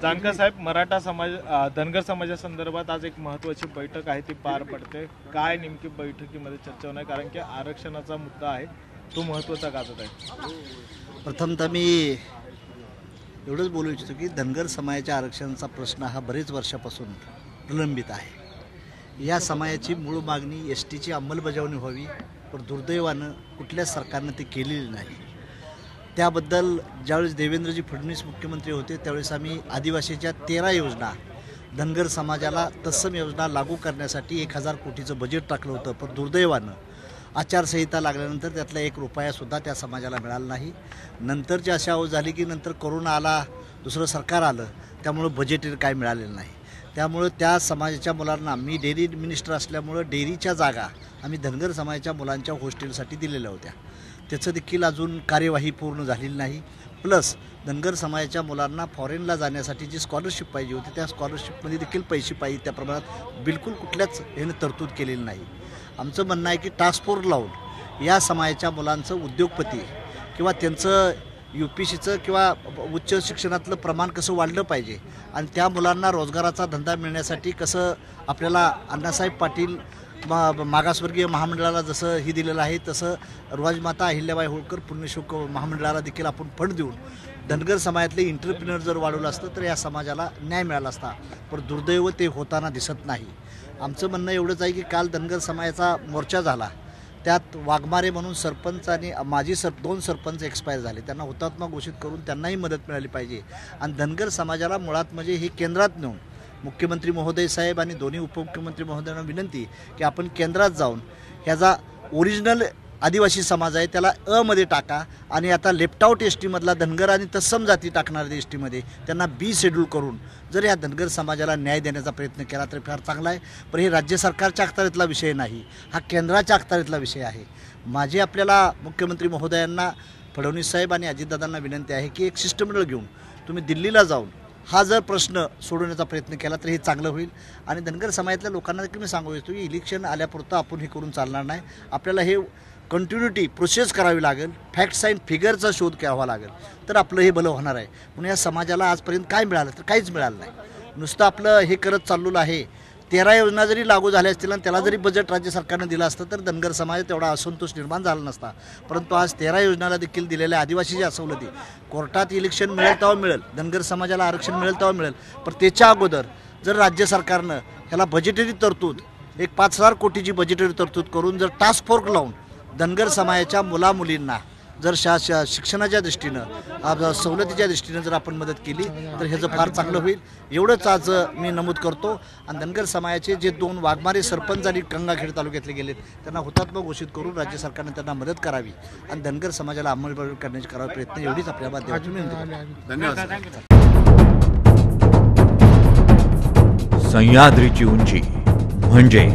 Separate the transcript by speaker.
Speaker 1: जानकर साहेब, मराठा समाज धनगर समाजासंदर्भात आज एक महत्त्वाची बैठक आहे ती पार पडते। काय नेमकी बैठकीमध्ये चर्चा होणार, कारण की आरक्षणाचा मुद्दा आहे तो महत्त्वाचा गाजत आहे।
Speaker 2: प्रथमतः मी एवढंच बोलू इच्छितो की धनगर समाजाच्या आरक्षणाचा प्रश्न हा बरेच वर्षापासून प्रलंबित आहे। या समाजाची मूळ मागणी एसटीची अंमलबजावणी व्हावी, पण दुर्दैवानं कुठल्याच सरकारनं ती केलेली नाही। त्याबद्दल ज्यावेळेस देवेंद्रजी फडणवीस मुख्यमंत्री होते त्यावेळेस आम्ही आदिवासीच्या 13 योजना धनगर समाजाला तत्सम योजना लागू करण्यासाठी 1000 कोटीचं बजेट टाकलं होतं, पण दुर्दैवानं आचारसंहिता लागल्यानंतर त्यातला 1 रुपयासुद्धा त्या समाजाला मिळाला नाही। नंतरची अशी अवस्था झाली की नंतर कोरोना आला, दुसरं सरकार आलं, त्यामुळं बजेट काय मिळालेलं नाही। त्यामुळं त्या समाजाच्या मुलांना, मी डेअरी मिनिस्टर असल्यामुळं डेअरीच्या जागा आम्ही धनगर समाजाच्या मुलांच्या हॉस्टेलसाठी दिलेल्या होत्या, त्याचं देखील अजून कार्यवाही पूर्ण झालेली नाही। प्लस धनगर समाजाच्या मुलांना फॉरेनला जाण्यासाठी जी स्कॉलरशिप पाहिजे होती त्या स्कॉलरशिपमध्ये देखील पैसे पाहिजे त्या प्रमाणात बिलकुल कुठल्याच ह्याने तरतूद केलेली नाही। आमचं म्हणणं आहे की टास्क फोर्स लावून या समाजाच्या मुलांचं उद्योगपती किंवा त्यांचं UPCचं किंवा उच्च शिक्षणातलं प्रमाण कसं वाढलं पाहिजे आणि त्या मुलांना रोजगाराचा धंदा मिळण्यासाठी कसं आपल्याला अण्णासाहेब पाटील मागासवर्गीय महामंडळाला जसं ही दिलेलं आहे तसं राजमाता अहिल्याबाई होळकर पुण्यश्लोक महामंडळाला देखील आपण फंड देऊन धनगर समाजातले एंटरप्रिनर जर वाढवलं असतं तर या समाजाला न्याय मिळाला असता, पण दुर्दैव ते होताना दिसत नाही। आमचं म्हणणं एवढंच आहे की काल धनगर समाजाचा मोर्चा झाला, त्यात वाघमारे म्हणून सरपंच आणि माजी 2 सरपंच एक्सपायर झाले, त्यांना हुतात्मा घोषित करून त्यांनाही मदत मिळाली पाहिजे। आणि धनगर समाजाला मुळात म्हणजे हे केंद्रात नेऊन मुख्यमंत्री महोदय साहेब आणि दोन्ही उपमुख्यमंत्री महोदयांना विनंती की आपण केंद्रात जाऊन ह्याचा ओरिजिनल आदिवासी समाज आहे त्याला मध्ये टाका आणि आता लेफ्ट आउट STमधला धनगर आणि तत्सम जाती टाकणाऱ्या STमध्ये त्यांना B शेड्यूल करून जर या धनगर समाजाला न्याय देण्याचा प्रयत्न केला तर फार चांगला आहे। पण हे राज्य सरकारच्या अखत्यारीतला विषय नाही, हा केंद्राच्या अखत्यारीतला विषय आहे। माझी आपल्याला मुख्यमंत्री महोदयांना, फडणवीस साहेब आणि अजितदादांना विनंती आहे की एक शिष्टमंडळ घेऊन तुम्ही दिल्लीला जाऊन हा जर प्रश्न सोडवण्याचा प्रयत्न केला तर हे चांगलं होईल। आणि धनगर समाजातल्या लोकांना देखील मी सांगू इच्छितो की इलेक्शन आल्यापुरतं आपण हे करून चालणार नाही, आपल्याला हे कंटिन्युटी प्रोसेस करावी लागेल, फॅक्ट्स अँड फिगरचा शोध घ्यावा लागेल, तर आपलं हे भलं होणार आहे। म्हणून या समाजाला आजपर्यंत काय मिळालं तर काहीच मिळालं नाही, नुसतं आपलं हे करत चाललेलं आहे। 13 योजना जरी लागू झाल्या असतील आणि त्याला जरी बजेट राज्य सरकारनं दिलं असतं तर धनगर समाजात तेवढा असंतोष निर्माण झाला नसता, परंतु आज 13 योजनाला देखील दिलेल्या आदिवासीच्या सवलती कोर्टात इलेक्शन मिळेल तेव्हा मिळेल, धनगर समाजाला आरक्षण मिळेल तेव्हा मिळेल, पण त्याच्या अगोदर जर राज्य सरकारनं ह्याला बजेटरी तरतूद 5000 कोटीची बजेटरी तरतूद करून जर टास्क फोर्स लावून धनगर समाजाच्या मुलामुलींना जर शिक्षणाच्या दृष्टीनं सवलतीच्या दृष्टीनं जर आपण मदत केली तर ह्याचं फार चांगलं होईल, एवढंच आज मी नमूद करतो। आणि धनगर समाजाचे जे 2 वाघमारे सरपंच आणि गंगाखेड तालुक्यातले गेलेत त्यांना हुतात्मा घोषित करून राज्य सरकारने त्यांना मदत करावी आणि धनगर समाजाला अंमलबजावणी करण्याची करावा प्रयत्न, एवढीच आपल्या माध्यमातून विनंती।
Speaker 3: धन्यवाद। सह्याद्रीची उंची म्हणजे